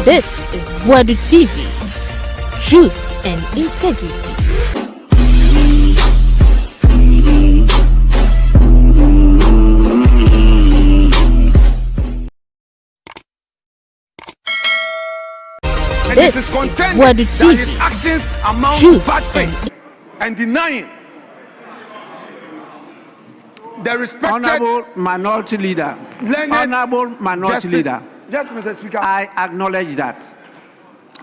This is Wadu TV. Truth and integrity. And it is contended that his actions amount to bad faith and denying the respected Honorable Minority Leader. Honorable Minority Leader. Yes, Mr. Speaker. I acknowledge that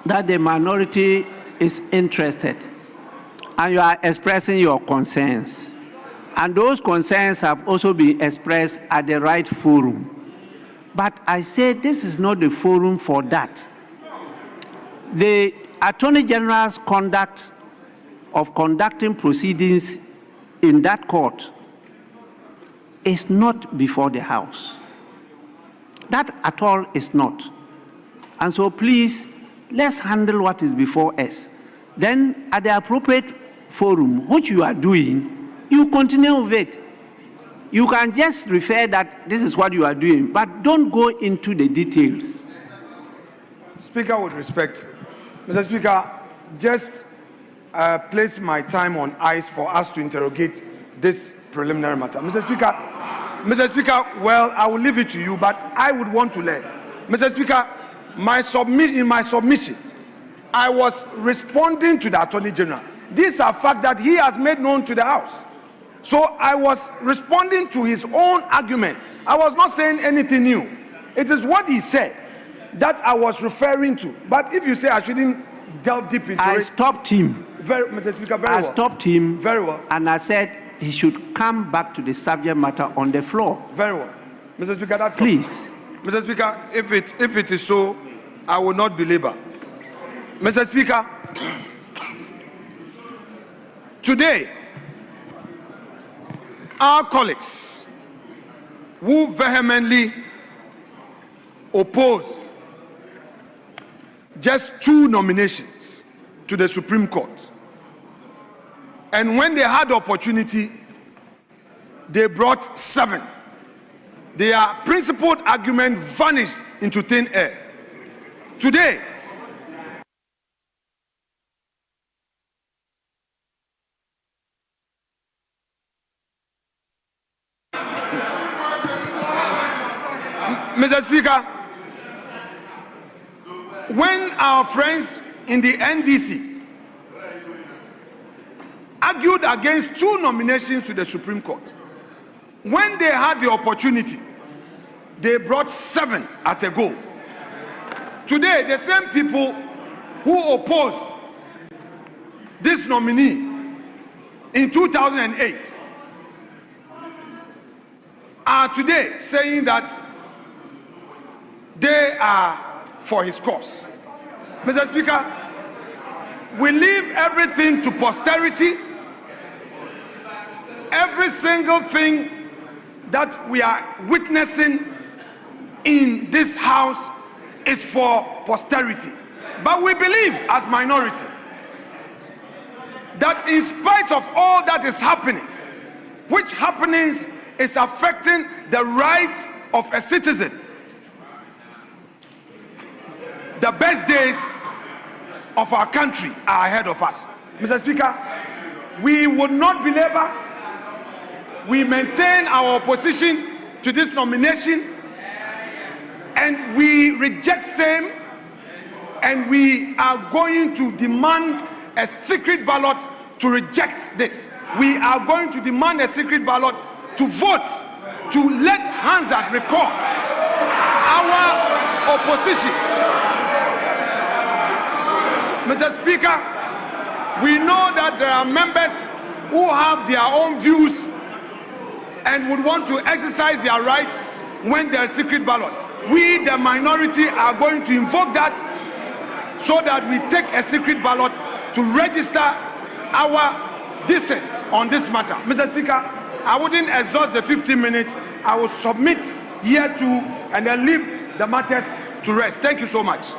the minority is interested and you are expressing your concerns. And those concerns have also been expressed at the right forum. But I say this is not the forum for that. The Attorney General's conduct of conducting proceedings in that court is not before the House. That at all is not. And so please, let's handle what is before us. Then at the appropriate forum, which you are doing, you continue with it. You can just refer that this is what you are doing, but don't go into the details. Speaker, with respect, Mr. Speaker, just place my time on ice for us to interrogate this preliminary matter. Mr. Speaker, well, I will leave it to you, but I would want to learn. Mr. Speaker, in my submission, I was responding to the Attorney General. These are facts that he has made known to the House. So I was responding to his own argument. I was not saying anything new. It is what he said that I was referring to. But if you say I shouldn't delve deep into it. I stopped him. Mr. Speaker, very well. I stopped him. Very well. And I said he should come back to the subject matter on the floor. Very well. Mr. Speaker, that's please. All. Mr. Speaker, if it is so, I will not belabor. Mr. Speaker, today, our colleagues who vehemently opposed just 2 nominations to the Supreme Court, and when they had the opportunity, they brought 7. Their principled argument vanished into thin air. Today, Mr. Speaker, when our friends in the NDC argued against 2 nominations to the Supreme Court, when they had the opportunity, they brought 7 at a go. Today, the same people who opposed this nominee in 2008 are today saying that they are for his cause. Mr. Speaker, we leave everything to posterity. Every single thing that we are witnessing in this House is for posterity. But we believe as minority that in spite of all that is happening, which happenings is affecting the rights of a citizen, the best days of our country are ahead of us. Mr. Speaker, we would not belabor. We maintain our opposition to this nomination, and we reject same, and we are going to demand a secret ballot to reject this. We are going to demand a secret ballot to vote, to let Hansard record our opposition. Mr. Speaker, we know that there are members who have their own views and would want to exercise their right when there is secret ballot. We, the minority, are going to invoke that so that we take a secret ballot to register our dissent on this matter. Mr. Speaker, I wouldn't exhaust the 15 minutes. I will submit here to and then leave the matters to rest. Thank you so much.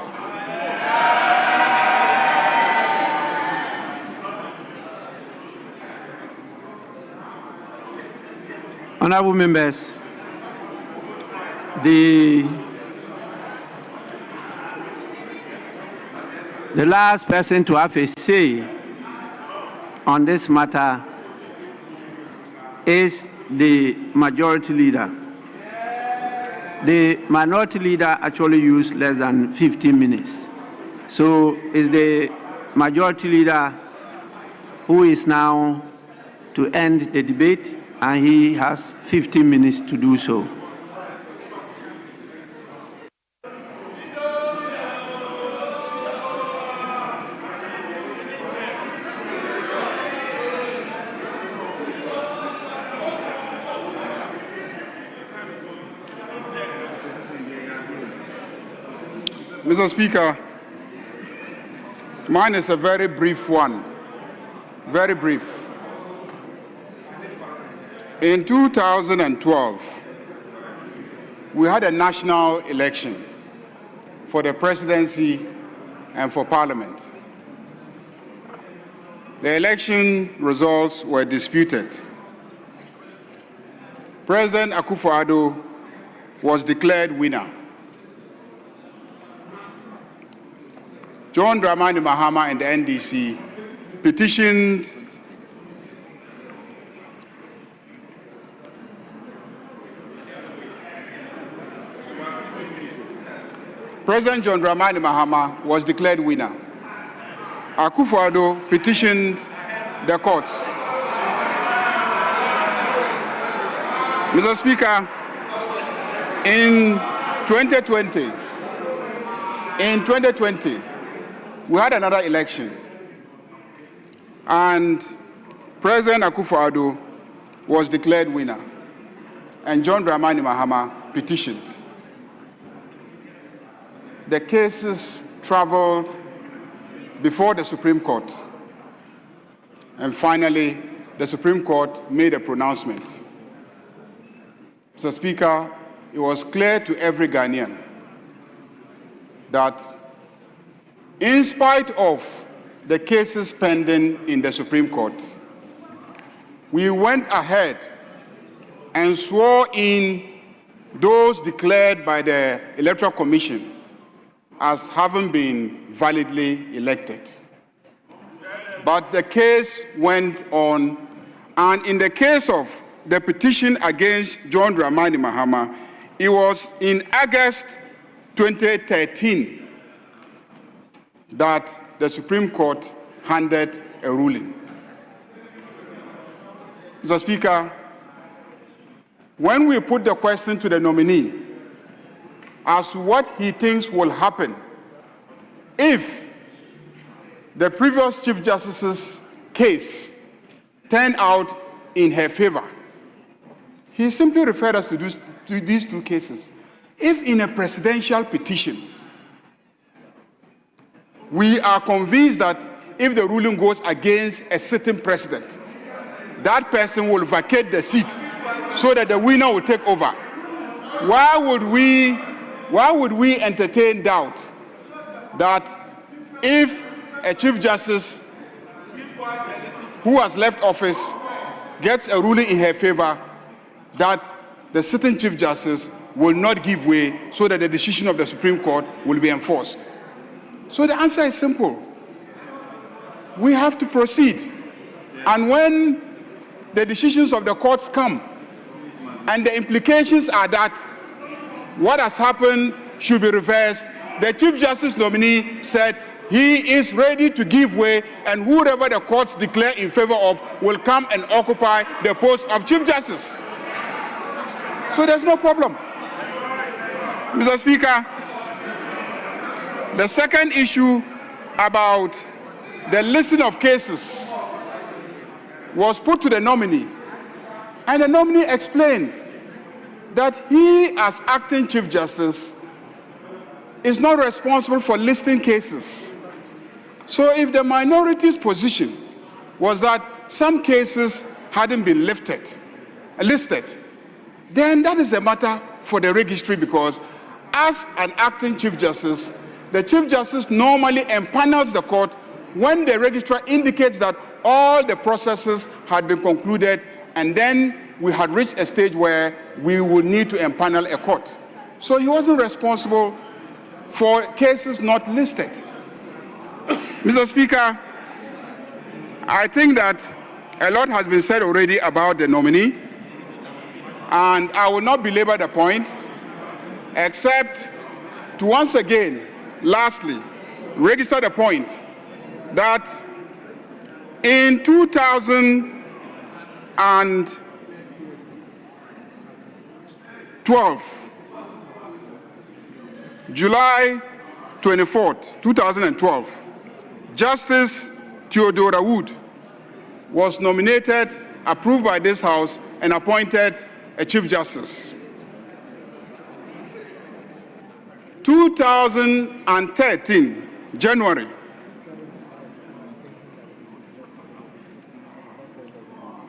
Honorable members, the The last person to have a say on this matter is the majority leader. The minority leader actually used less than 15 minutes. So it's the majority leader who is now to end the debate, and he has 15 minutes to do so. Mr. Speaker, mine is a very brief one, very brief. In 2012, we had a national election for the presidency and for parliament. The election results were disputed. President Akufo-Addo was declared winner. John Dramani Mahama and the NDC petitioned President John Dramani Mahama was declared winner. Akufo-Addo petitioned the courts. Mr. Speaker, in 2020, we had another election, and President Akufo-Addo was declared winner, and John Dramani Mahama petitioned. The cases traveled before the Supreme Court, and finally, the Supreme Court made a pronouncement. Mr. Speaker, it was clear to every Ghanaian that in spite of the cases pending in the Supreme Court, we went ahead and swore in those declared by the Electoral Commission as having been validly elected. But the case went on, and in the case of the petition against John Dramani Mahama, it was in August 2013 that the Supreme Court handed a ruling. Mr. Speaker, when we put the question to the nominee as to what he thinks will happen if the previous Chief Justice's case turned out in her favor, he simply referred us to these two cases. If in a presidential petition, we are convinced that if the ruling goes against a sitting president, that person will vacate the seat so that the winner will take over. Why would we entertain doubt that if a Chief Justice who has left office gets a ruling in her favor, that the sitting Chief Justice will not give way so that the decision of the Supreme Court will be enforced? So the answer is simple. We have to proceed. And when the decisions of the courts come, and the implications are that what has happened should be reversed, the Chief Justice nominee said he is ready to give way, and whoever the courts declare in favor of will come and occupy the post of Chief Justice. So there's no problem. Mr. Speaker, the second issue about the listing of cases was put to the nominee, and the nominee explained that he, as acting Chief Justice, is not responsible for listing cases. So if the minority's position was that some cases hadn't been listed, then that is the matter for the registry, because as an acting Chief Justice, the Chief Justice normally empanels the court when the registrar indicates that all the processes had been concluded, and then we had reached a stage where we would need to empanel a court. So he wasn't responsible for cases not listed. Mr. Speaker, I think that a lot has been said already about the nominee, and I will not belabor the point, except to once again, lastly, register the point that in 2012, July 24th, 2012, Justice Theodora Wood was nominated, approved by this House, and appointed a Chief Justice. 2013, January,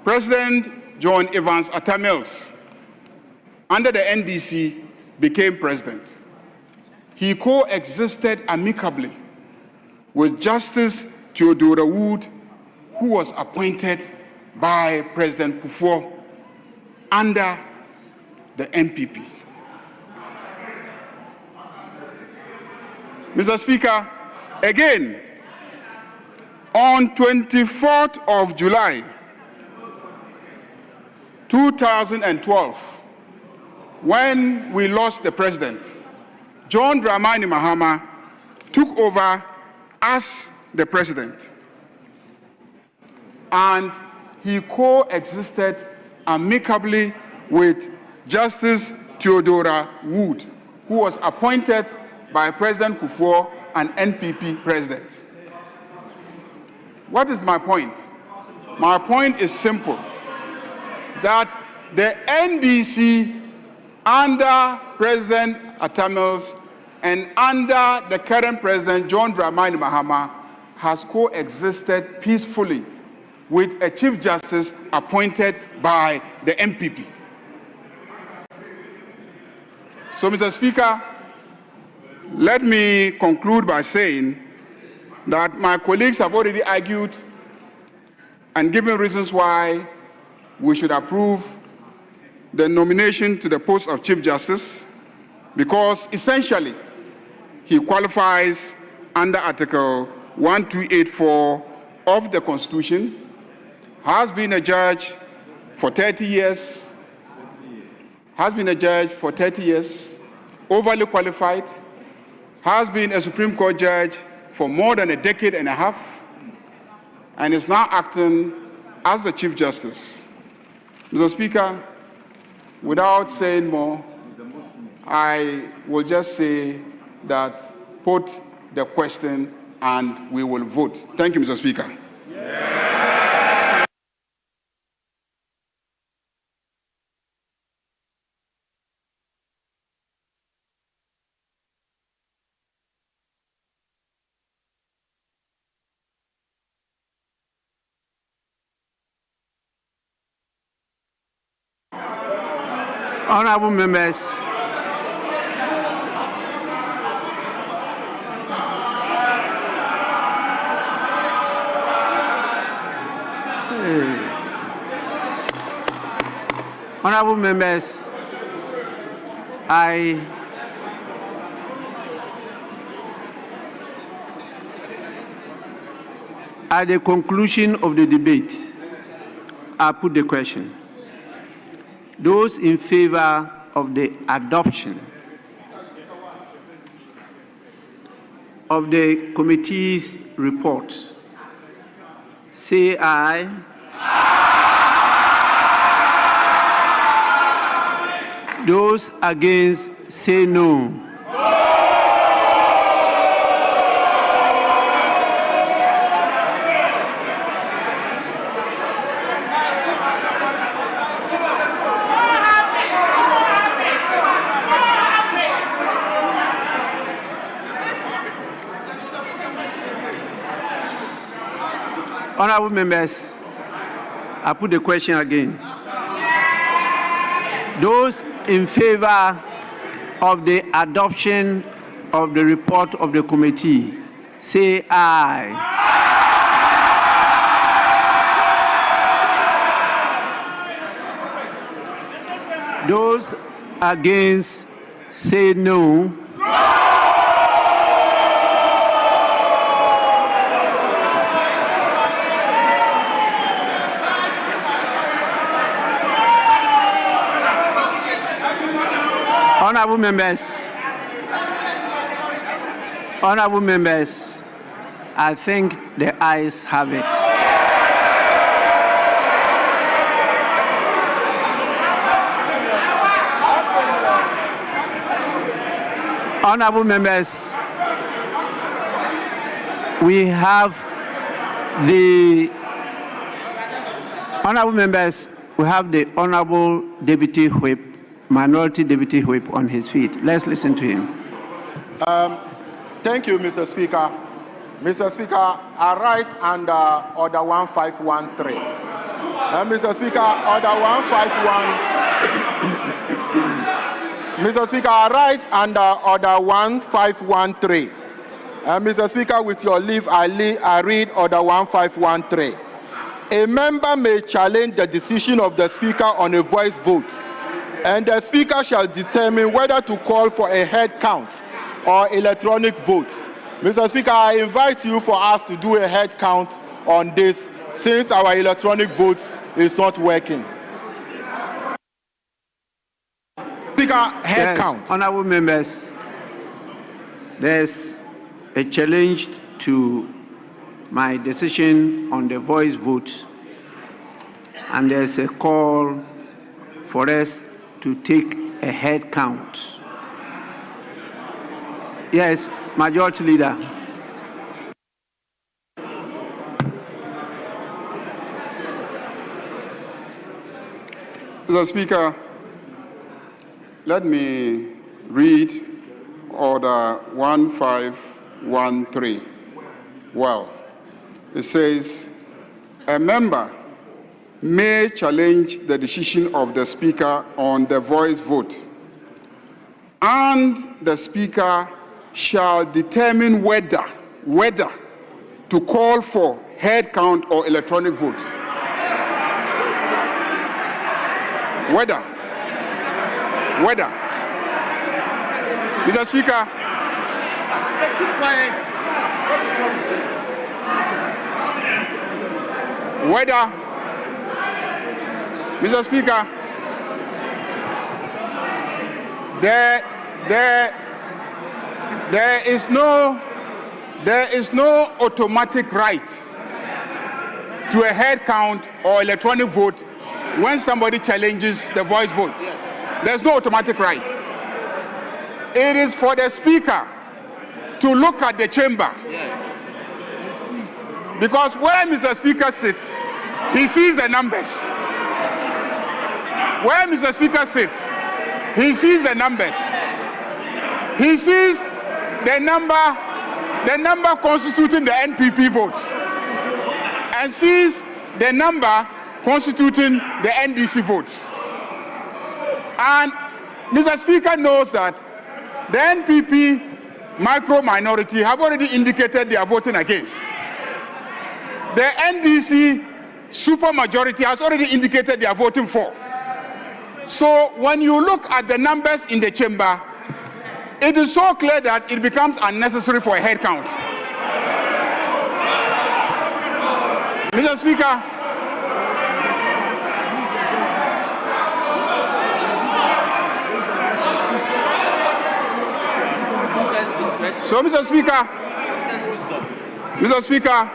President John Evans Atta Mills, under the NDC, became president. He coexisted amicably with Justice Theodora Wood, who was appointed by President Kufuor under the NPP. Mr. Speaker, again, on 24th of July, 2012, when we lost the president, John Dramani Mahama took over as the president, and he coexisted amicably with Justice Theodora Wood, who was appointed by President Kufuor, an NPP president. What is my point? My point is simple, that the NDC under President Atta Mills and under the current president, John Dramani Mahama, has coexisted peacefully with a Chief Justice appointed by the NPP. So, Mr. Speaker, let me conclude by saying that my colleagues have already argued and given reasons why we should approve the nomination to the post of Chief Justice, because essentially he qualifies under Article 1284 of the Constitution, has been a judge for 30 years, overly qualified, has been a Supreme Court judge for more than a decade and a half, and is now acting as the Chief Justice. Mr. Speaker, without saying more, I will just say that put the question and we will vote. Thank you, Mr. Speaker. Honorable members, honorable members, at the conclusion of the debate, I put the question. Those in favor of the adoption of the committee's report, say aye. Aye. Those against, say no. Honorable members, I put the question again. Those in favor of the adoption of the report of the committee, say aye. Those against, say no. Honorable members, I think the ayes have it. Honorable members, we have the Honorable Deputy Whip, Minority Deputy Whip on his feet. Let's listen to him. Thank you, Mr. Speaker. Mr. Speaker, I rise under Order 1513. Mr. Speaker, Order 151. Mr. Speaker, I rise under Order 1513. Mr. Speaker, with your leave, I read Order 1513. A member may challenge the decision of the Speaker on a voice vote, and the Speaker shall determine whether to call for a head count or electronic vote. Mr. Speaker, I invite you for us to do a head count on this since our electronic vote is not working. Speaker, head count. Honorable members, there's a challenge to my decision on the voice vote, and there's a call for us to take a head count. Yes, Majority Leader. Mr. Speaker, let me read Order 1513. Well, it says, a member may challenge the decision of the Speaker on the voice vote, and the Speaker shall determine whether to call for head count or electronic vote. Whether. Mr. Speaker. Keep quiet. Whether. Mr. Speaker. There is no automatic right to a head count or electronic vote when somebody challenges the voice vote. There's no automatic right. It is for the Speaker to look at the chamber. Because where Mr. Speaker sits, he sees the numbers. Where Mr. Speaker sits, he sees the numbers. He sees the number constituting the NPP votes, and sees the number constituting the NDC votes. And Mr. Speaker knows that the NPP micro-minority have already indicated they are voting against. The NDC supermajority has already indicated they are voting for. So when you look at the numbers in the chamber, it is so clear that it becomes unnecessary for a head count. Mr. Speaker, so Mr. Speaker,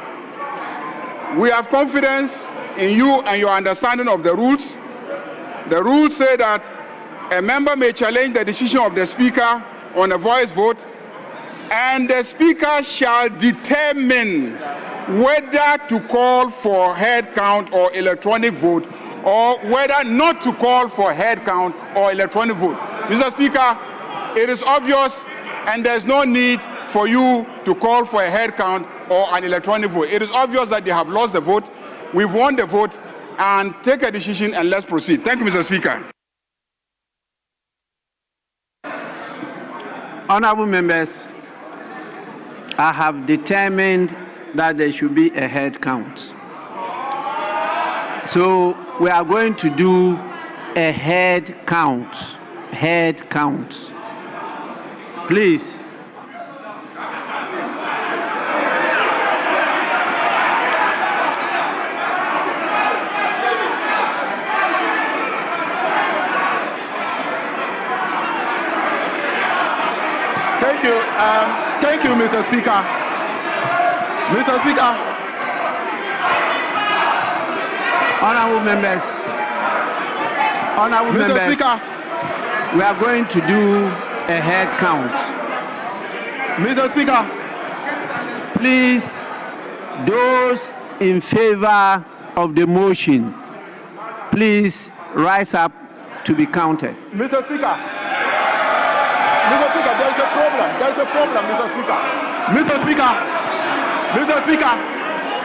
we have confidence in you and your understanding of the rules. The rules say that a member may challenge the decision of the Speaker on a voice vote, and the Speaker shall determine whether to call for head count or electronic vote, or whether not to call for head count or electronic vote. Mr. Speaker, it is obvious, and there's no need for you to call for a head count or an electronic vote. It is obvious that they have lost the vote. We've won the vote, and take a decision and let's proceed. Thank you, Mr. Speaker. Honorable members, I have determined that there should be a head count. So we are going to do a head count. Head count. Please. Thank you. Thank you, Mr. Speaker. Mr. Speaker. Honorable members, Mr. Speaker. we are going to do a head count. Mr. Speaker. Please, those in favor of the motion, please rise up to be counted. Mr. Speaker. Mr. Speaker, there is a problem. There is a problem, Mr. Speaker. Mr. Speaker. Mr. Speaker.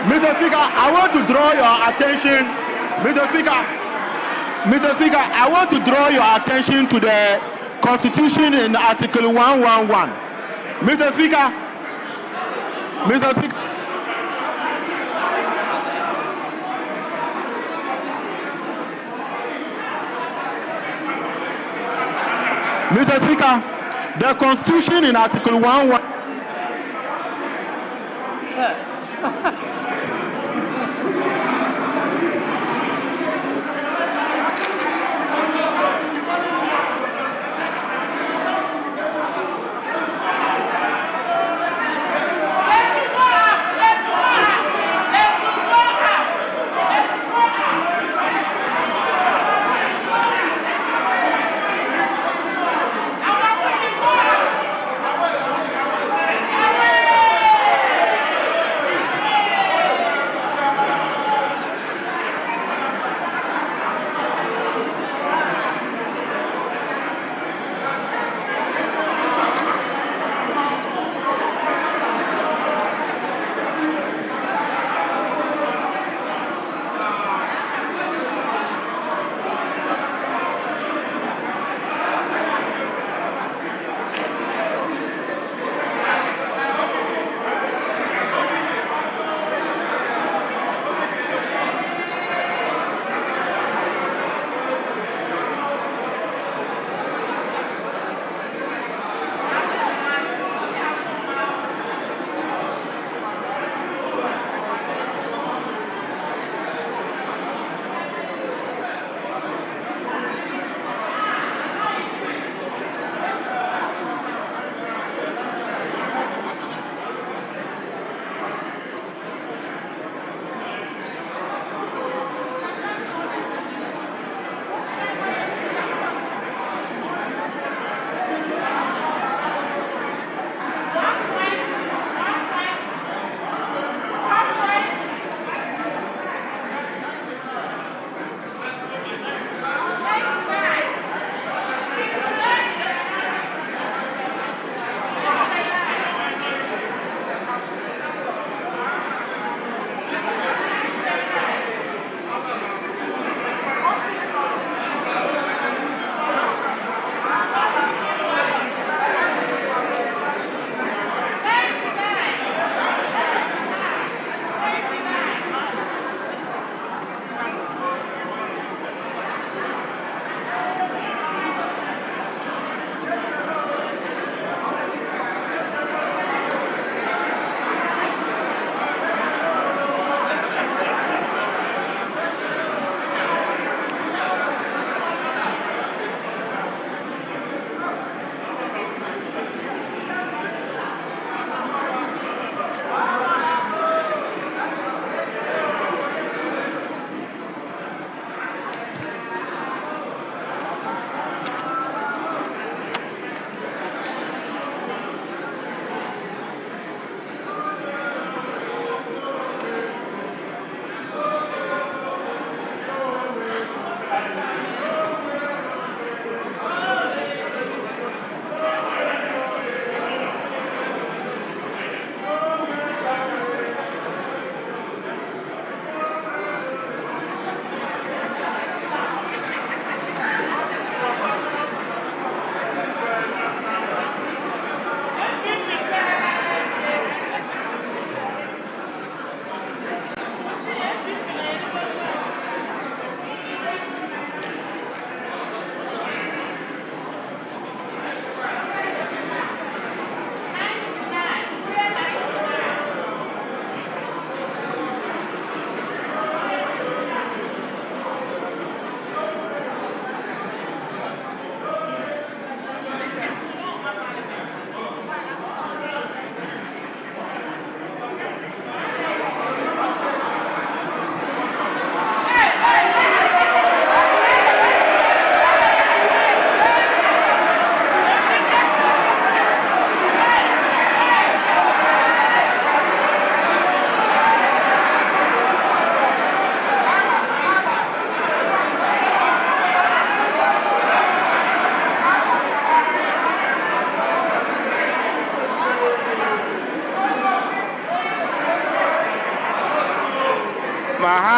Mr. Speaker, I want to draw your attention. Mr. Speaker. Mr. Speaker, I want to draw your attention to the Constitution in Article 111. Mr. Speaker. Mr. Speaker. Mr. Speaker, the Constitution in Article 111.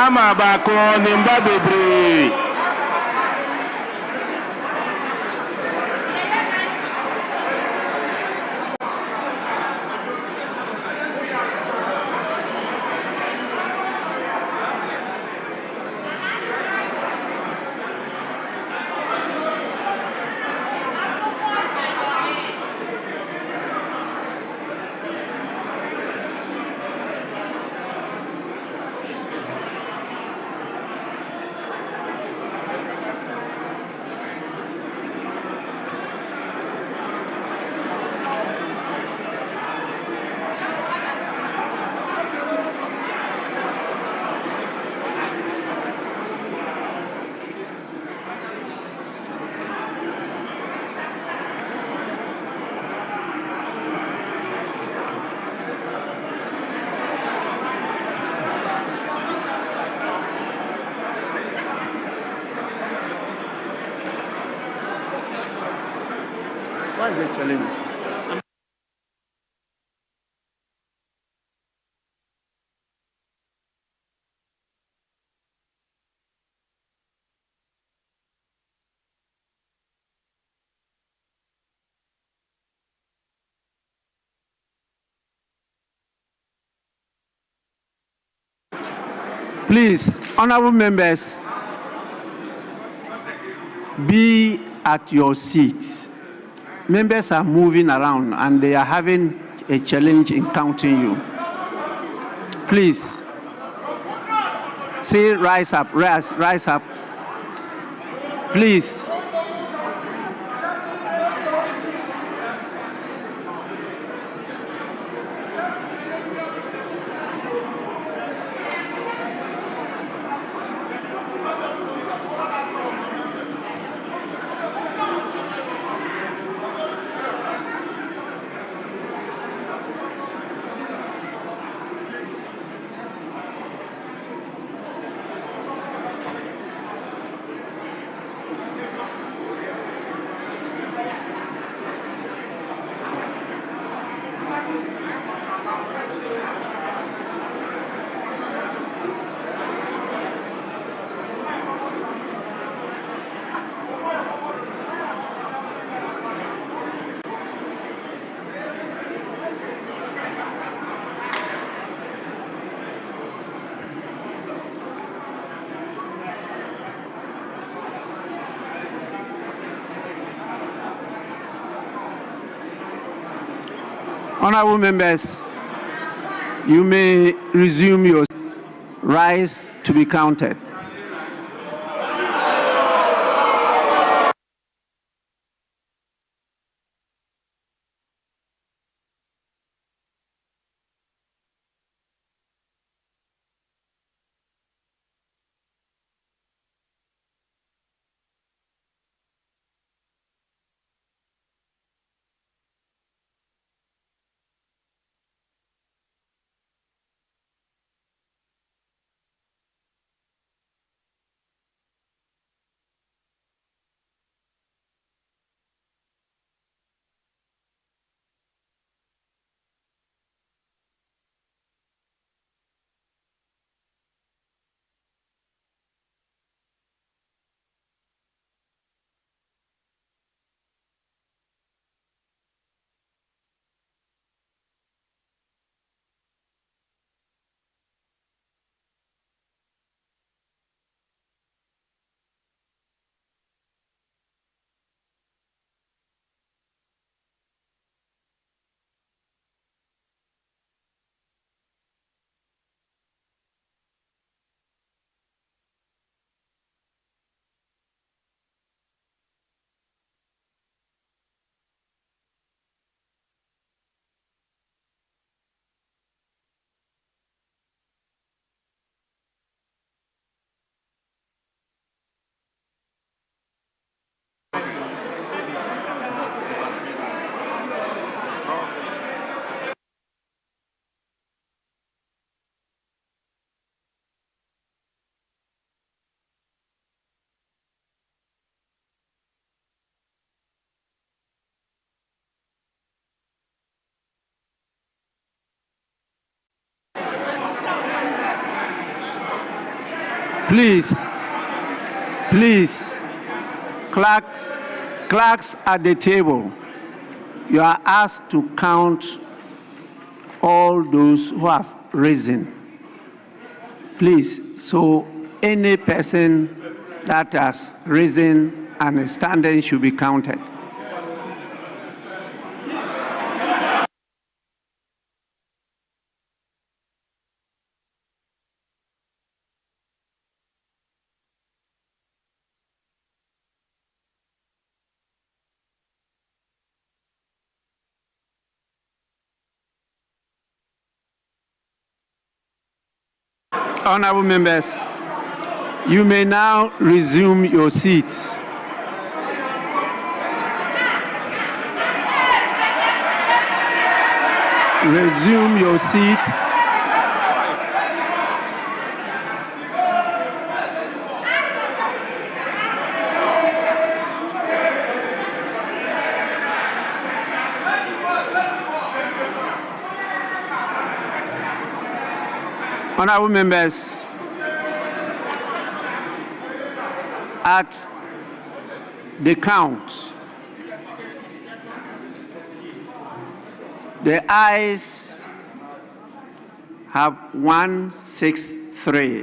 ama baako ne mba bebree. What's the challenge? Please, honorable members, be at your seats. Members are moving around and they are having a challenge in counting you. Please, say rise up, rise up. Please. Honorable members, you may resume your rise to be counted. Please, clerks at the table, you are asked to count all those who have risen. Please, so any person that has risen and is standing should be counted. Honorable members, you may now resume your seats. Resume your seats. Honorable members, at the count, the ayes have 163.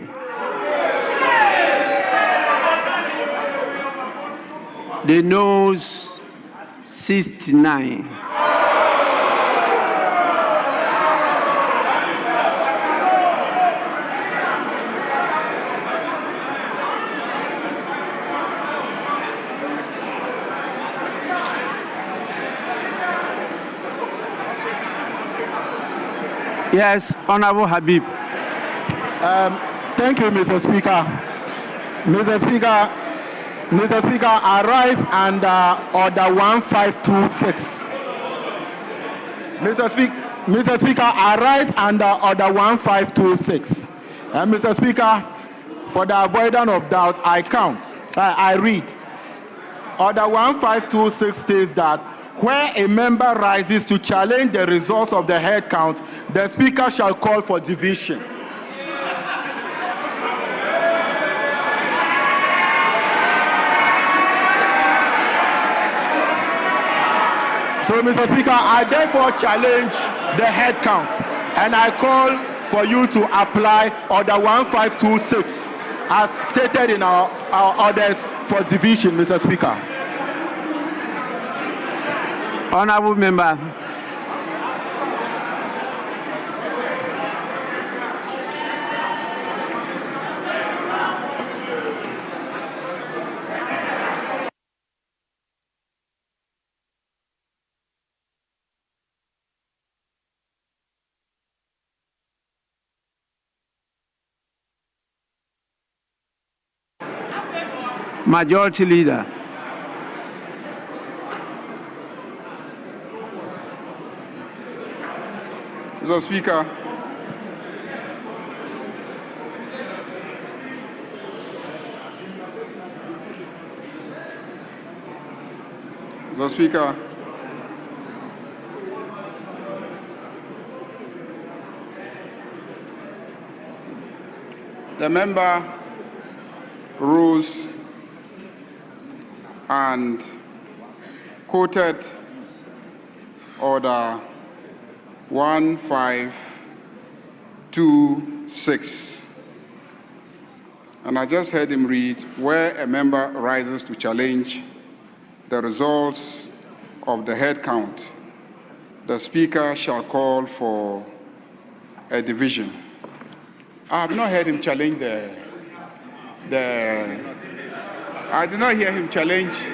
The noes 69. Yes, Honorable Habib. Thank you, Mr. Speaker. Mr. Speaker, I rise under Order 1526. Mr. Speaker, I rise under Order 1526. Mr. Speaker, for the avoidance of doubt, I read. Order 1526 states that where a member rises to challenge the results of the head count, the Speaker shall call for division. So, Mr. Speaker, I therefore challenge the head count, and I call for you to apply Order 1526 as stated in our orders for division, Mr. Speaker. Honorable member. Majority Leader. Mr. Speaker, Mr. Speaker, the member rose and quoted Order 1526. And I just heard him read, where a member rises to challenge the results of the head count, the Speaker shall call for a division. I have not heard him challenge I did not hear him challenge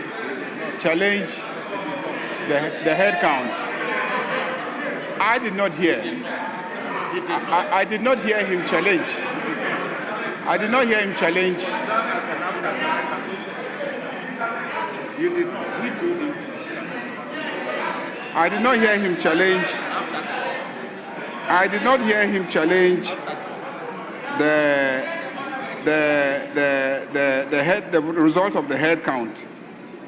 the head count. I did not hear. I did not hear him challenge. I did not hear him challenge. You did not. He told him. I did not hear him challenge. I did not hear him challenge the result of the head count.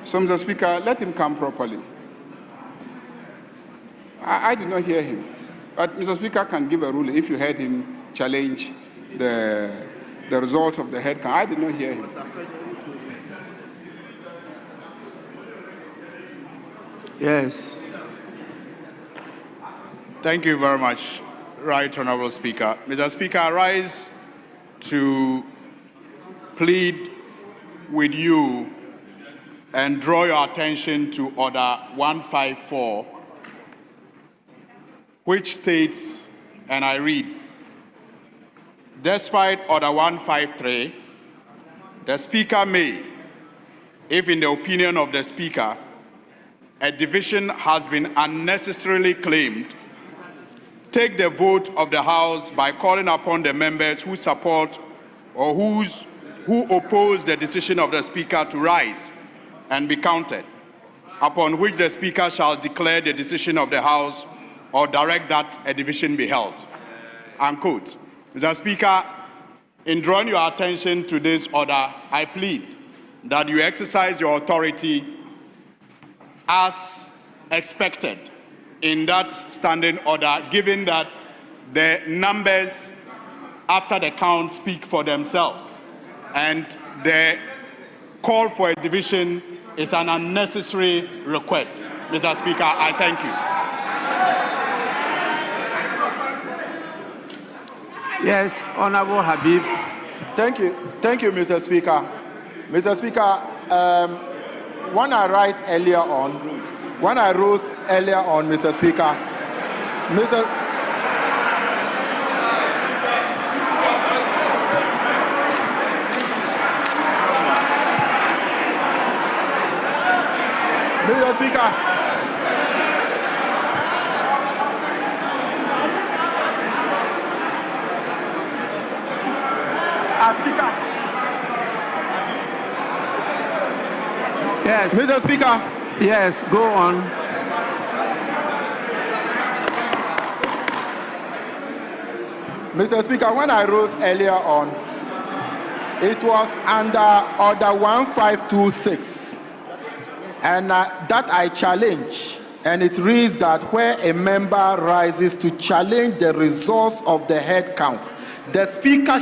So, Mr. Speaker, let him come properly. I did not hear him. But Mr. Speaker can give a ruling if you heard him challenge the the results of the head count. I did not hear him. Yes. Thank you very much, Right Honorable Speaker. Mr. Speaker, I rise to plead with you and draw your attention to Order 154, which states, and I read, despite Order 153, the Speaker may, if in the opinion of the Speaker, a division has been unnecessarily claimed, take the vote of the House by calling upon the members who support or who oppose the decision of the Speaker to rise and be counted, upon which the Speaker shall declare the decision of the House or direct that a division be held. Unquote. Mr. Speaker, in drawing your attention to this order, I plead that you exercise your authority as expected in that standing order, given that the numbers after the count speak for themselves, and the call for a division is an unnecessary request. Mr. Speaker, I thank you. Yes, Honorable Habib. Thank you, Mr. Speaker. Mr. Speaker, when I rose earlier on, Mr. Speaker, Mr. Speaker, Speaker. Yes. Mr. Speaker. Yes, go on. Mr. Speaker, when I rose earlier on, it was under Order 1526, and that I challenge, and it reads that where a member rises to challenge the results of the head count, the Speaker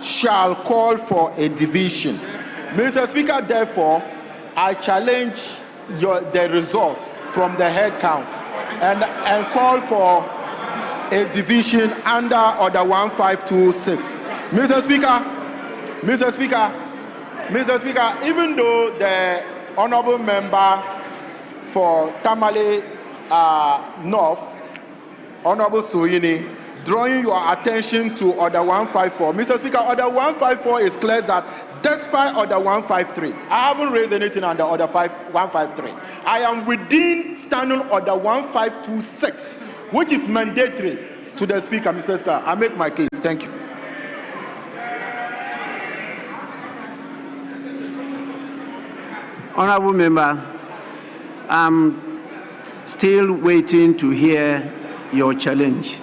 shall call for a division. Mr. Speaker, therefore, I challenge the results from the head count and call for a division under Order 1526. Mr. Speaker, even though the honorable member for Tamale North, Honorable Soyini, drawing your attention to Order 154. Mr. Speaker, Order 154 is clear that despite Order 153, I haven't raised anything under Order 153. I am within Standing Order 1526, which is mandatory to the Speaker. Mr. Speaker, I make my case. Thank you. Honorable Member, I'm still waiting to hear your challenge.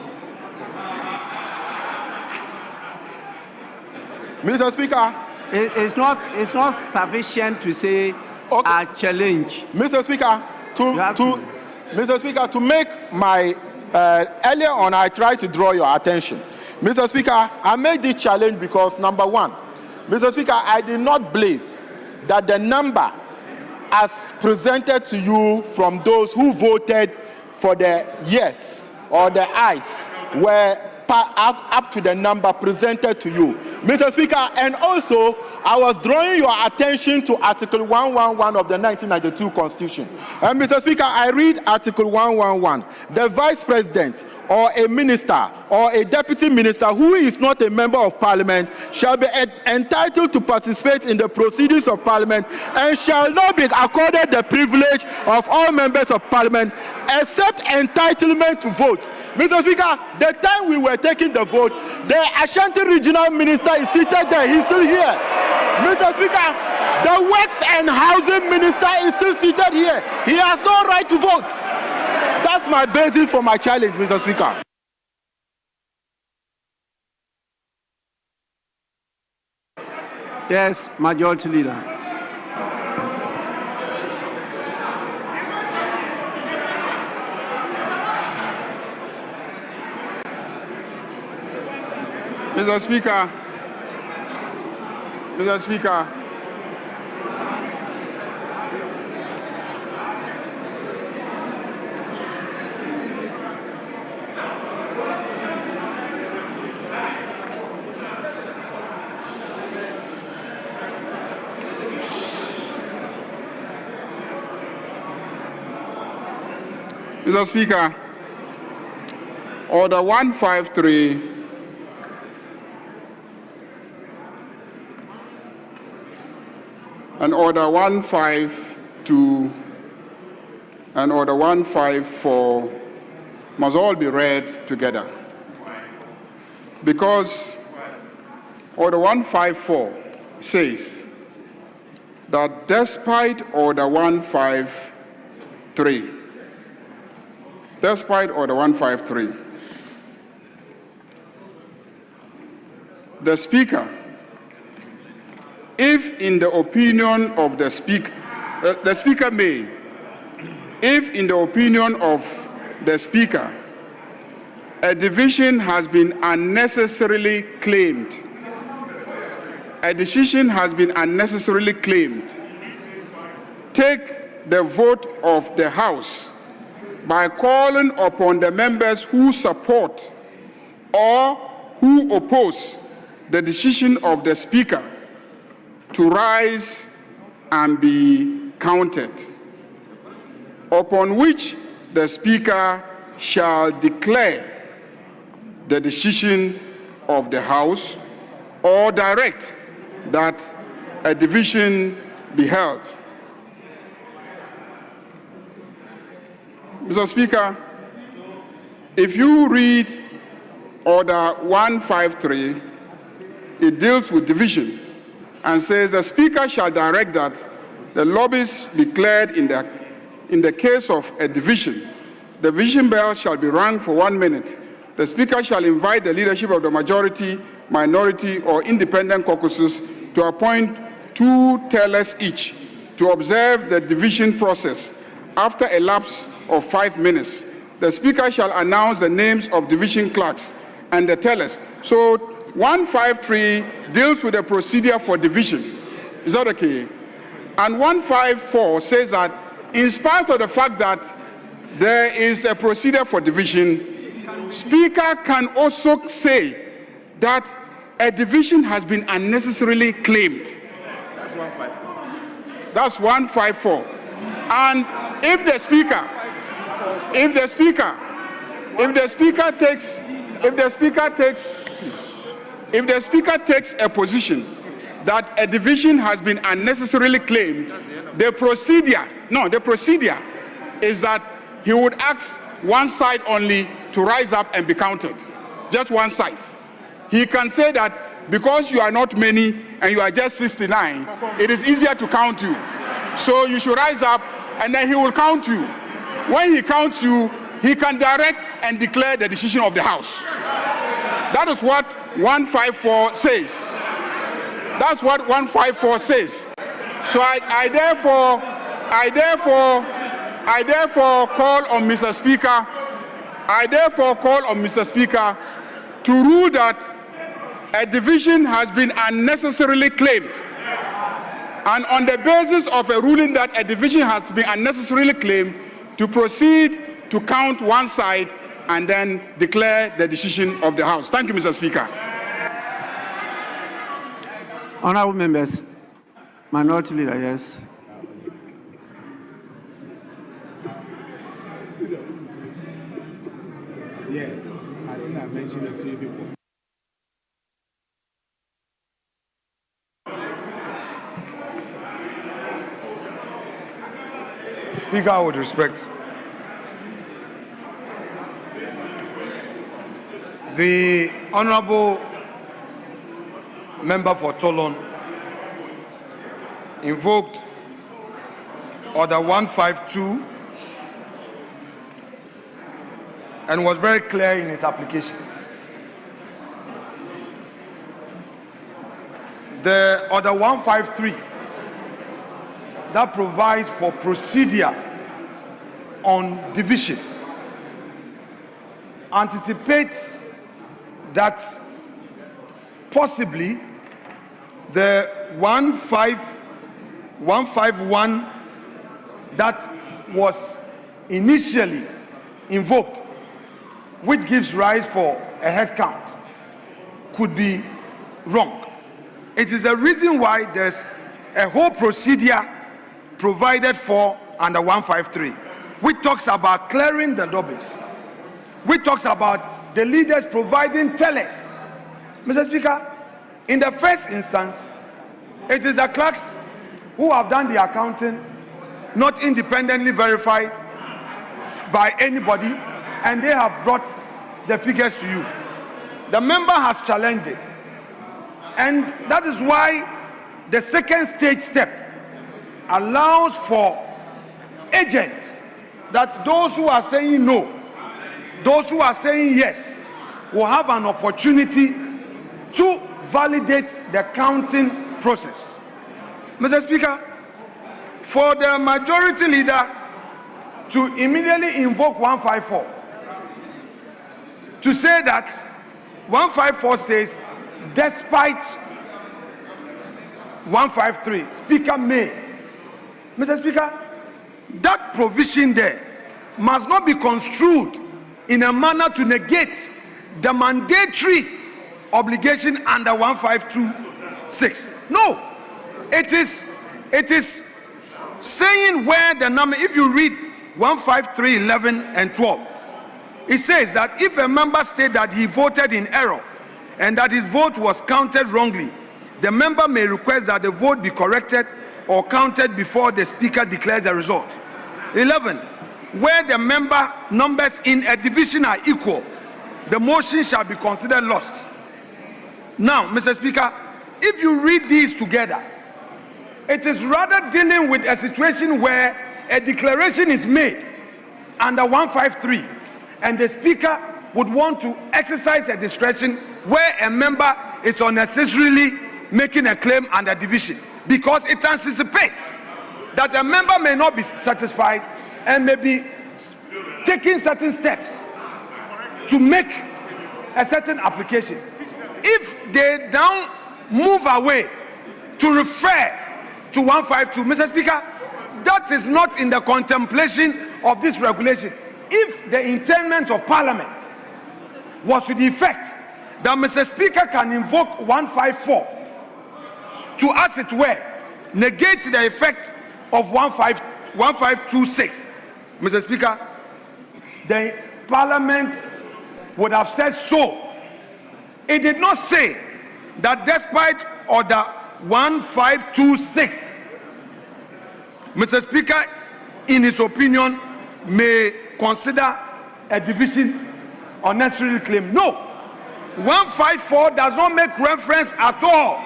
Mr. Speaker, it's not sufficient to say a challenge. Mr. Speaker, Mr. Speaker, to make my earlier on, I tried to draw your attention. Mr. Speaker, I made this challenge because number one, Mr. Speaker, I did not believe that the number as presented to you from those who voted for the yes or the ayes were up to the number presented to you, Mr. Speaker. And also, I was drawing your attention to Article 111 of the 1992 Constitution. And Mr. Speaker, I read Article 111. The Vice President or a minister or a deputy minister who is not a member of Parliament shall be entitled to participate in the proceedings of Parliament and shall not be accorded the privilege of all members of Parliament except entitlement to vote. Mr. Speaker, the time we were taking the vote, the Ashanti Regional Minister is seated there. He's still here. Mr. Speaker, the Works and Housing Minister is still seated here. He has no right to vote. That's my basis for my challenge, Mr. Speaker. Yes, Majority Leader. Mr. Speaker, Mr. Speaker, Mr. Speaker, Order 153 and Order 152 and Order 154 must all be read together. Because Order 154 says that despite Order 153, the Speaker, if in the opinion of the Speaker, the Speaker may, if in the opinion of the Speaker, a division has been unnecessarily claimed, a decision has been unnecessarily claimed, take the vote of the House by calling upon the members who support or who oppose the decision of the Speaker to rise and be counted, upon which the Speaker shall declare the decision of the House or direct that a division be held. Mr. Speaker, if you read Order 153, it deals with division and says the Speaker shall direct that the lobbies be cleared in the case of a division. The division bell shall be rung for 1 minute. The Speaker shall invite the leadership of the majority, minority, or independent caucuses to appoint 2 tellers each to observe the division process. After a lapse of 5 minutes, the Speaker shall announce the names of division clerks and the tellers. So 153 deals with the procedure for division. Is that okay? And 154 says that in spite of the fact that there is a procedure for division, Speaker can also say that a division has been unnecessarily claimed. That's 154. And if the Speaker takes a position that a division has been unnecessarily claimed, the procedure is that he would ask one side only to rise up and be counted. Just one side. He can say that because you are not many and you are just 69, it is easier to count you. So you should rise up and then he will count you. When he counts you, he can direct and declare the decision of the House. That is what 154 says. That's what 154 says. So I therefore call on Mr. Speaker. I therefore call on Mr. Speaker to rule that a division has been unnecessarily claimed. And on the basis of a ruling that a division has been unnecessarily claimed, to proceed to count one side and then declare the decision of the House. Thank you, Mr. Speaker. Honorable members, Minority Leader, yes. Yes, I think I mentioned it to you before. Speaker, with respect, the Honorable Member for Tolon invoked Order 152 and was very clear in his application. The Order 153 that provides for procedure on division anticipates that possibly the 151 that was initially invoked, which gives rise for a head count, could be wrong. It is a reason why there's a whole procedure provided for under 153, which talks about clearing the lobbies, which talks about the leaders providing tellers. Mr. Speaker, in the first instance, it is the clerks who have done the accounting, not independently verified by anybody, and they have brought the figures to you. The member has challenged it, and that is why the second stage step allows for agents, that those who are saying no, those who are saying yes, will have an opportunity to validate the counting process. Mr. Speaker, for the majority leader to immediately invoke 154, to say that 154 says, despite 153, Speaker may. Mr. Speaker, that provision there must not be construed in a manner to negate the mandatory obligation under 1526. No, it is saying where the number, if you read 153, 11 and 12, it says that if a member states that he voted in error and that his vote was counted wrongly, the member may request that the vote be corrected or counted before the speaker declares the result. 11, where the member numbers in a division are equal, the motion shall be considered lost. Now, Mr. Speaker, if you read these together, it is rather dealing with a situation where a declaration is made under 153 and the speaker would want to exercise a discretion where a member is unnecessarily making a claim under division, because it anticipates that a member may not be satisfied and may be taking certain steps to make a certain application. If they now move away to refer to 152, Mr. Speaker, that is not in the contemplation of this regulation. If the intendment of Parliament was to the effect that Mr. Speaker can invoke 154 to, as it were, negate the effect of 1526, Mr. Speaker, the Parliament would have said so. It did not say that despite Order 1526, Mr. Speaker, in his opinion, may consider a division unnecessary claim. No, 154 does not make reference at all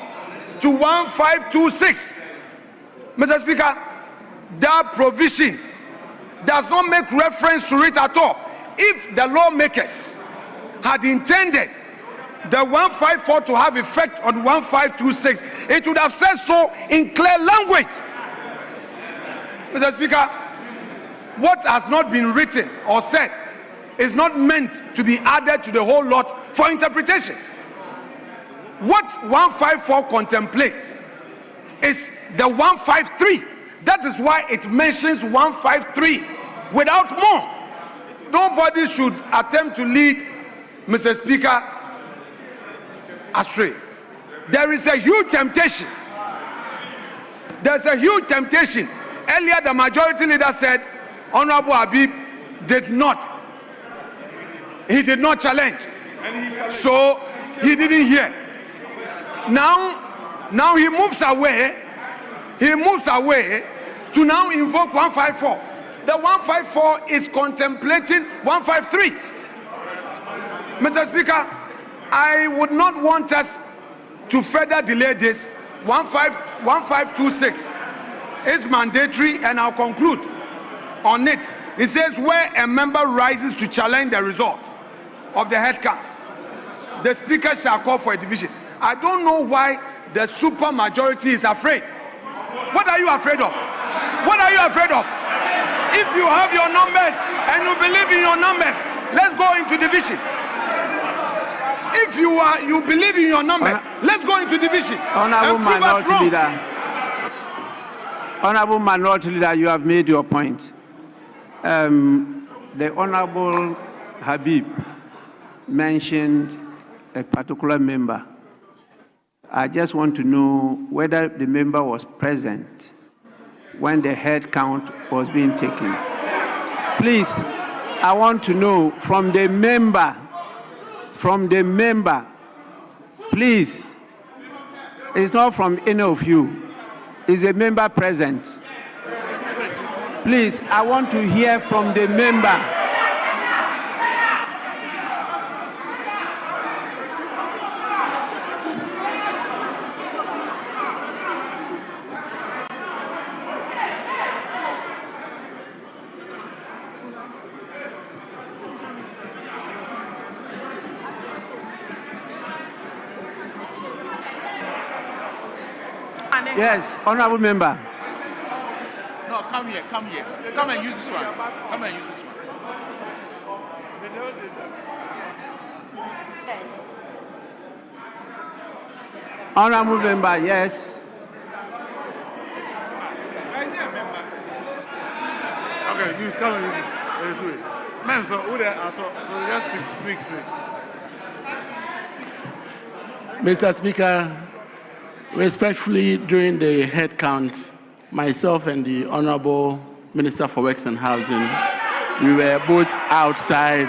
to 1526. Mr. Speaker, that provision does not make reference to it at all. If the lawmakers had intended the 154 to have effect on 1526, it would have said so in clear language. Mr. Speaker, what has not been written or said is not meant to be added to the whole lot for interpretation. What 154 contemplates is the 153. That is why it mentions 153 without more. Nobody should attempt to lead, Mr. Speaker, astray. There is a huge temptation. There's a huge temptation. Earlier, the majority leader said Honorable Habib did not challenge. So he didn't hear. Now he moves away. He moves away to now invoke 154. The 154 is contemplating 153. Mr. Speaker, I would not want us to further delay this. 1526 is mandatory, and I'll conclude on it. It says where a member rises to challenge the results of the head count, the speaker shall call for a division. I don't know why the super majority is afraid. What are you afraid of? What are you afraid of? If you have your numbers and you believe in your numbers, let's go into division. If you believe in your numbers, let's go into division. Honorable Minority Leader, you have made your point. The Honorable Habib mentioned a particular member. I just want to know whether the member was present when the head count was being taken. Please, I want to know from the member, please, it's not from any of you, is a member present? Please, I want to hear from the member. Yes, honorable member. No, come here. Come and use this one. Come and use this one. Honorable member, yes. Okay, you come and use it. Let's do it. Man, so just speak straight. Mr. Speaker, respectfully, during the head count, myself and the Honorable Minister for Works and Housing, we were both outside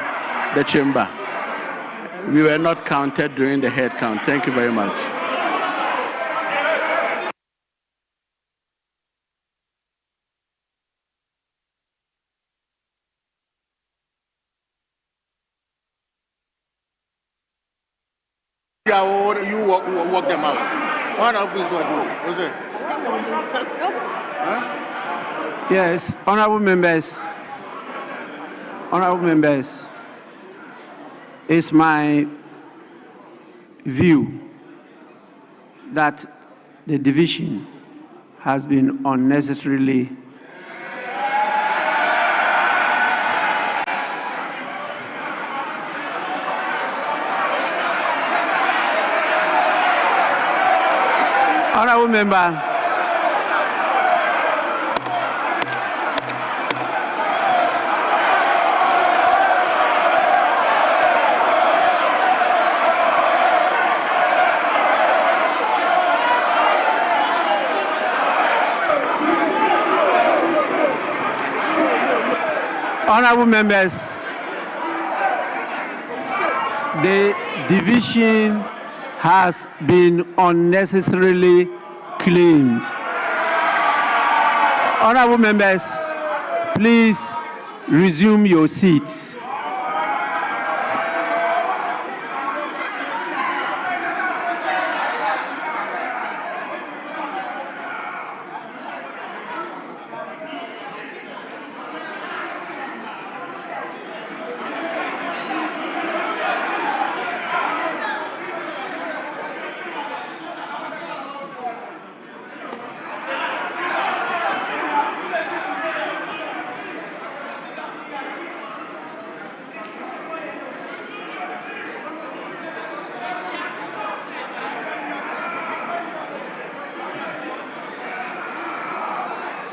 the chamber. We were not counted during the head count. Thank you very much. You work them out. One of these what you was it? Huh? Yes, honorable members, it's my view that the division has been unnecessarily honorable member. Honorable members, the division has been unnecessarily claimed. Honorable members, please resume your seats.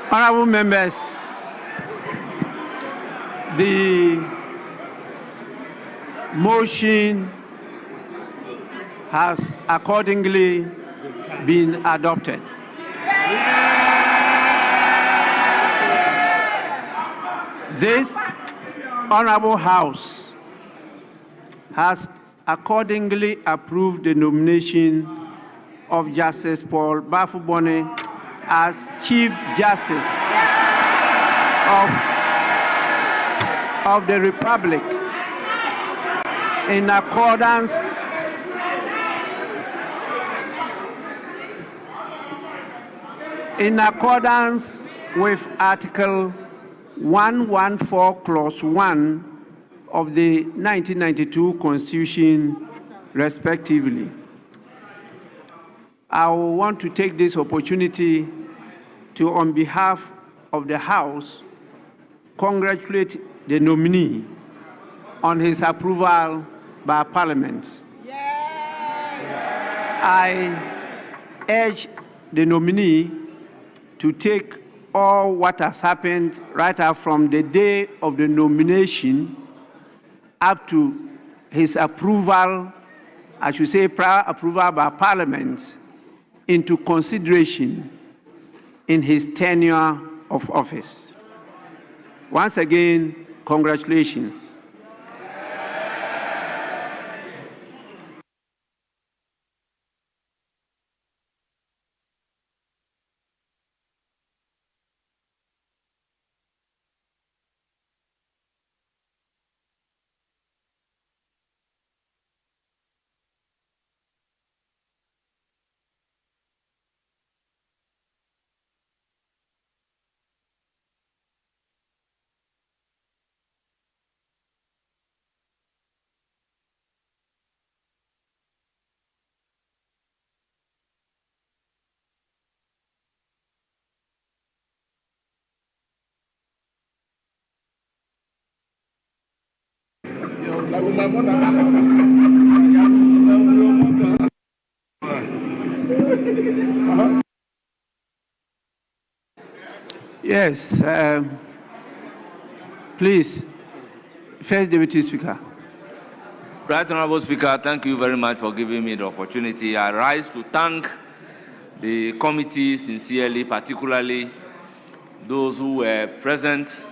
Honorable members, the motion has accordingly been adopted. This Honorable House has accordingly approved the nomination of Justice Paul Bafubone as Chief Justice of the Republic in accordance with Article 114, Clause 1 of the 1992 Constitution, respectively. I want to take this opportunity to, on behalf of the House, congratulate the nominee on his approval by Parliament. Yes. I urge the nominee to take all what has happened right up from the day of the nomination up to his approval, I should say prior approval by Parliament, into consideration in his tenure of office. Once again, congratulations. Yes, please, First Deputy Speaker. Right Honorable Speaker, thank you very much for giving me the opportunity. I rise to thank the committee sincerely, particularly those who were present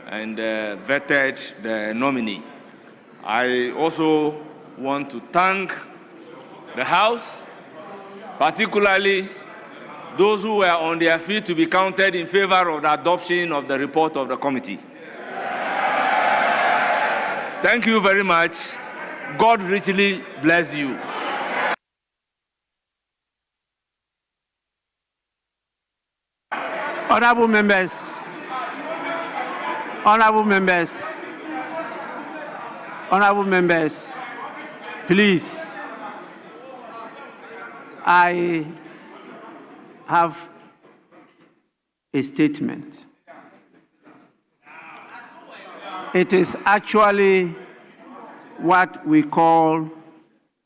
and vetted the nominee. I also want to thank the House, particularly those who were on their feet to be counted in favor of the adoption of the report of the committee. Thank you very much. God richly bless you. Honorable members, honorable members, honorable members, please, I have a statement. It is actually what we call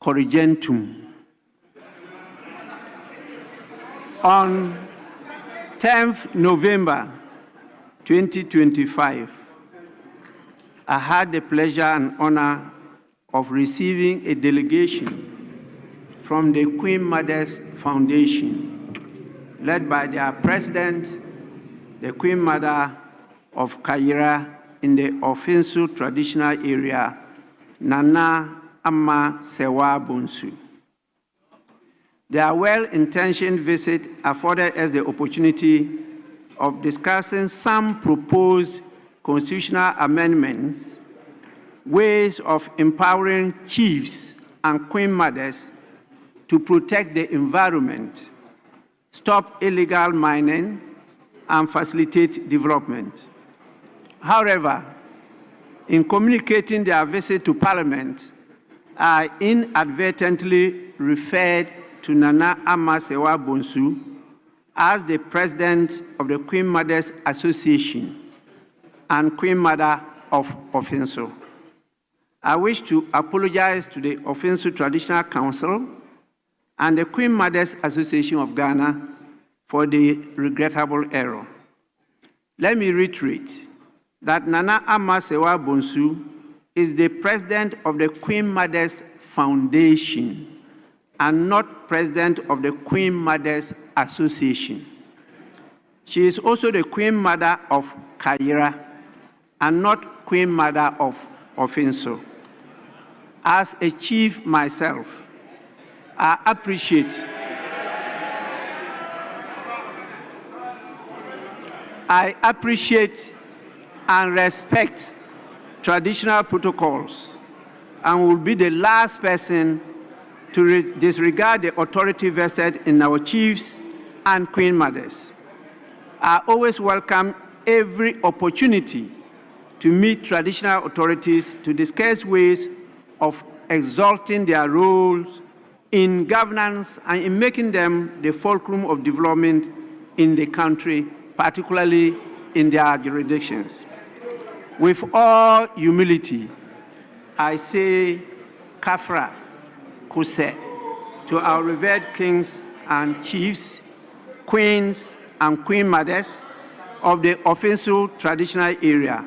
corrigentum. On 10th November 2025, I had the pleasure and honor of receiving a delegation from the Queen Mother's Foundation, led by their president, the Queen Mother of Kayira in the Ofinsu traditional area, Nana Ama Sewa Bonsu. Their well-intentioned visit afforded us the opportunity of discussing some proposed constitutional amendments, ways of empowering chiefs and queen mothers to protect the environment, stop illegal mining, and facilitate development. However, in communicating their visit to Parliament, I inadvertently referred to Nana Ama Sewa Bonsu as the president of the Queen Mothers Association and Queen Mother of Ofinsu. I wish to apologize to the Ofinsu Traditional Council and the Queen Mothers Association of Ghana for the regrettable error. Let me reiterate that Nana Ama Sewa Bonsu is the president of the Queen Mothers Foundation and not president of the Queen Mothers Association. She is also the Queen Mother of Kayira and not Queen Mother of Ofinsu. As a chief myself, I appreciate and respect traditional protocols and will be the last person to disregard the authority vested in our chiefs and queen mothers. I always welcome every opportunity to meet traditional authorities to discuss ways of exalting their roles in governance and in making them the fulcrum of development in the country, particularly in their jurisdictions. With all humility, I say, Kafra, Kuse, to our revered kings and chiefs, queens and queen mothers of the offensive traditional area.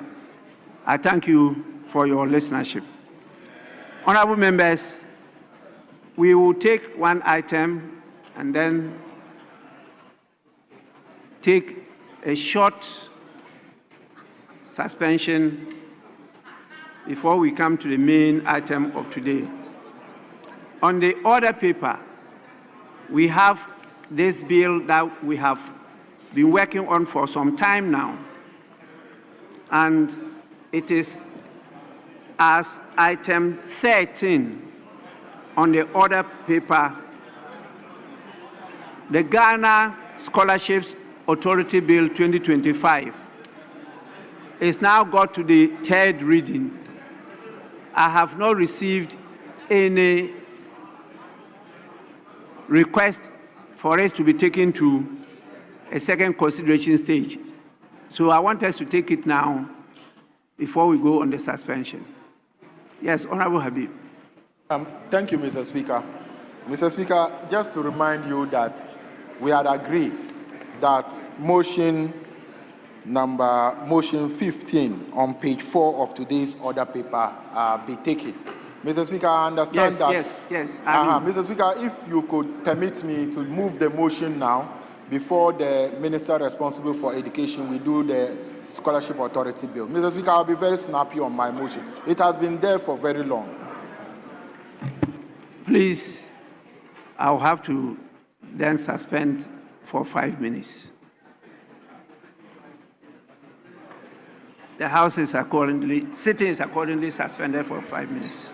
I thank you for your listenership. Honorable members, we will take one item and then take a short suspension before we come to the main item of today. On the order paper, we have this bill that we have been working on for some time now, and it is as item 13 on the order paper, the Ghana Scholarships Authority Bill 2025 is now got to the third reading. I have not received any request for us to be taken to a second consideration stage. So I want us to take it now before we go on the suspension. Yes, Honorable Habib. Thank you, Mr. Speaker. Mr. Speaker, just to remind you that we had agreed that motion 15 on page 4 of today's order paper be taken. Mr. Speaker, I understand that. Yes. Mr. Speaker, if you could permit me to move the motion now before the minister responsible for education will do the scholarship authority bill. Mr. Speaker, I'll be very snappy on my motion. It has been there for very long. Please, I'll have to then suspend for 5 minutes. The House is sitting is accordingly suspended for 5 minutes.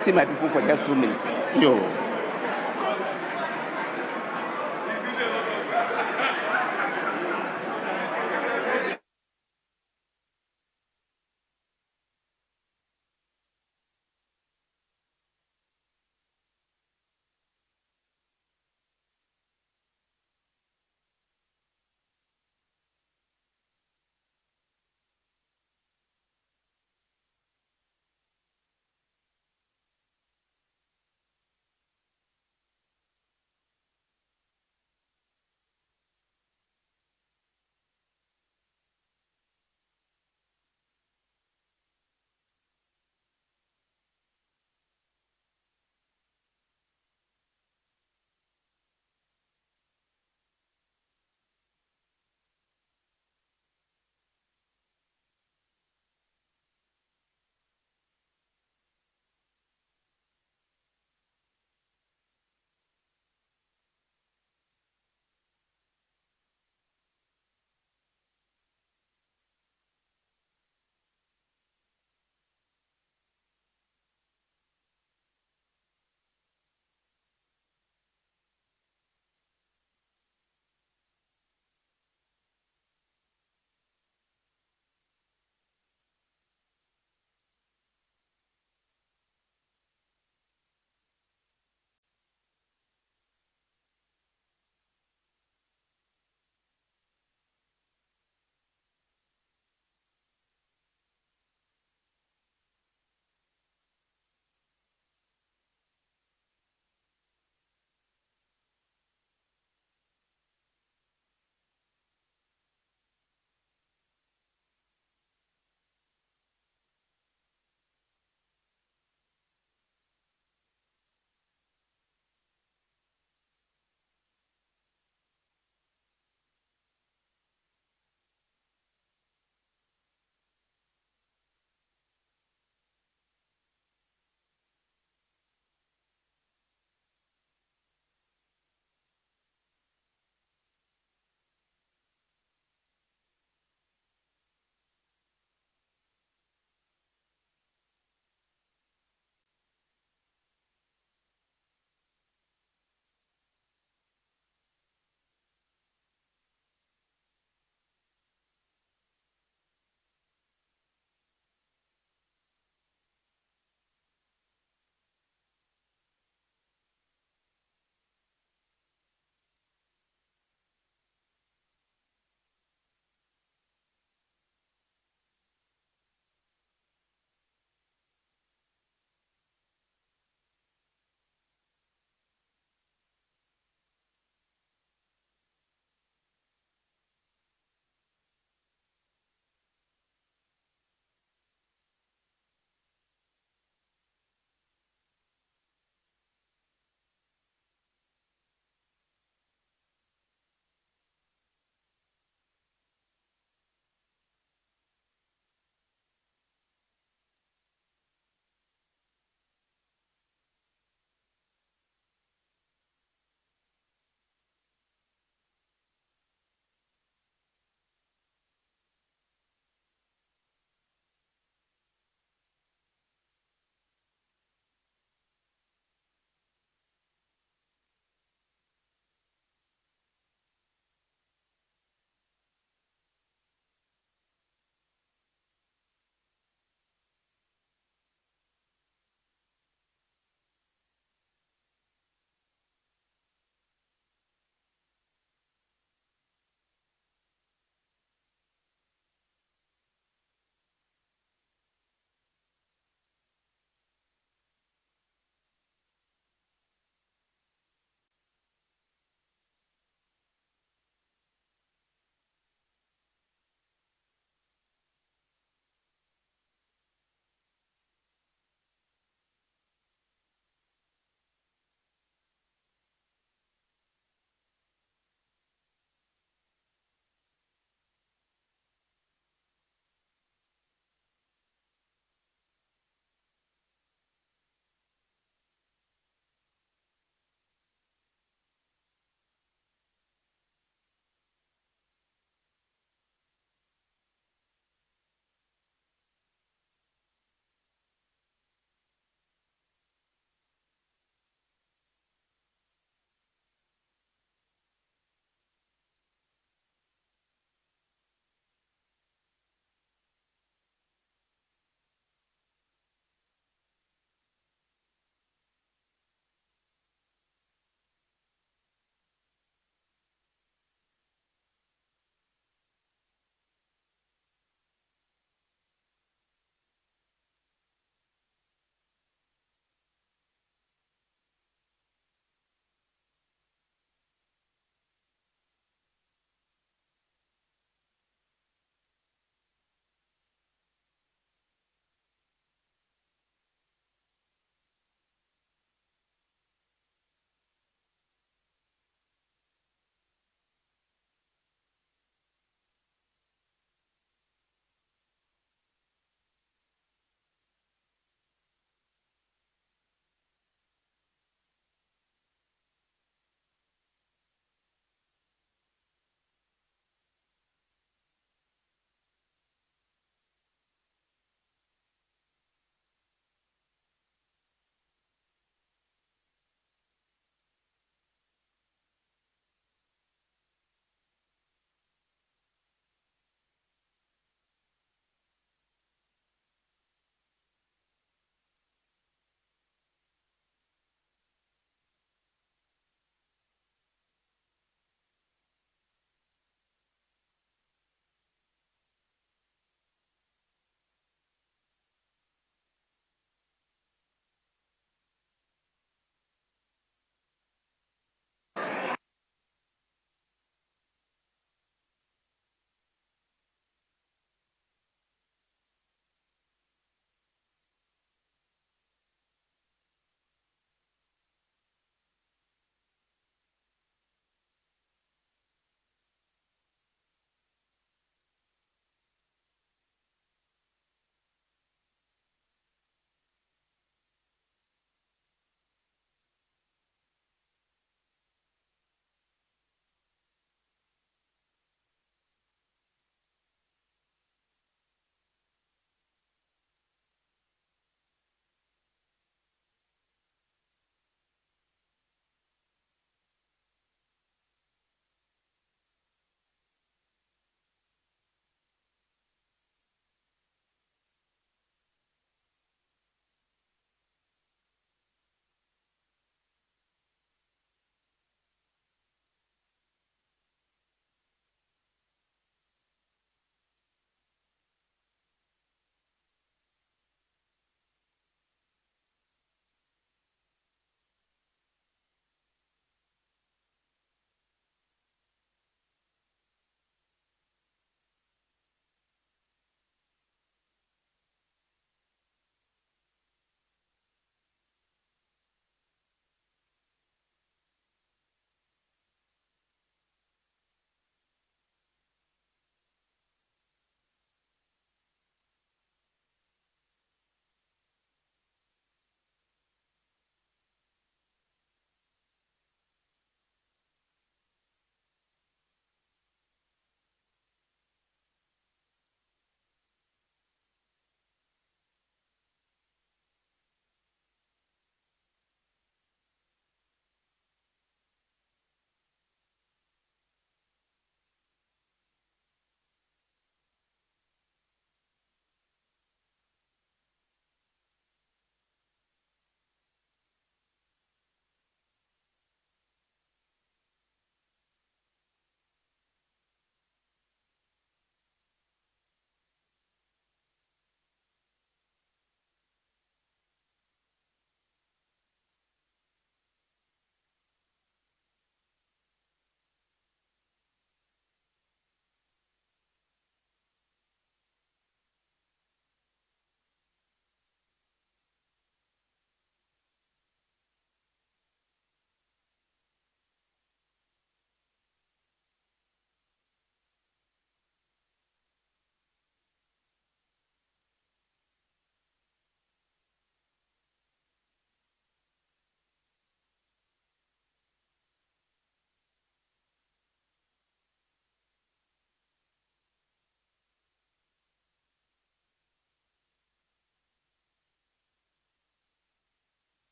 See my people for just 2 minutes. Yo.